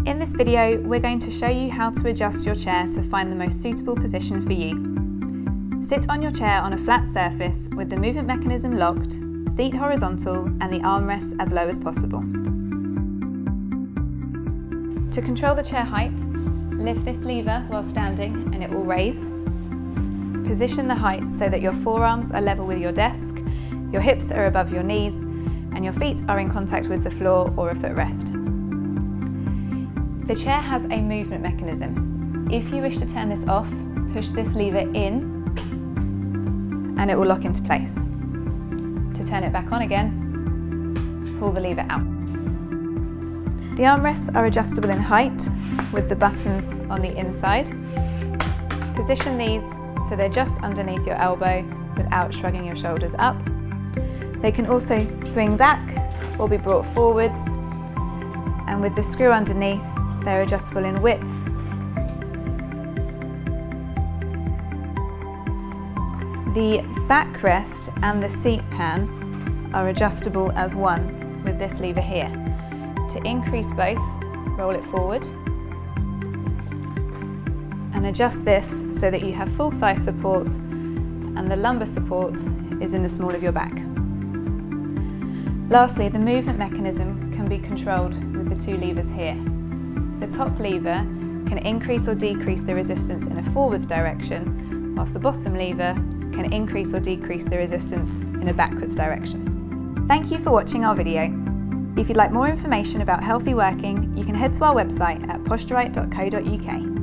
In this video, we're going to show you how to adjust your chair to find the most suitable position for you. Sit on your chair on a flat surface with the movement mechanism locked, seat horizontal and the armrests as low as possible. To control the chair height, lift this lever while standing and it will raise. Position the height so that your forearms are level with your desk, your hips are above your knees and your feet are in contact with the floor or a footrest. The chair has a movement mechanism. If you wish to turn this off, push this lever in and it will lock into place. To turn it back on again, pull the lever out. The armrests are adjustable in height with the buttons on the inside. Position these so they're just underneath your elbow without shrugging your shoulders up. They can also swing back or be brought forwards, and with the screw underneath they're adjustable in width. The backrest and the seat pan are adjustable as one with this lever here. To increase both, roll it forward and adjust this so that you have full thigh support and the lumbar support is in the small of your back. Lastly, the movement mechanism can be controlled with the two levers here. The top lever can increase or decrease the resistance in a forwards direction, whilst the bottom lever can increase or decrease the resistance in a backwards direction. Thank you for watching our video. If you'd like more information about healthy working, you can head to our website at posturite.co.uk.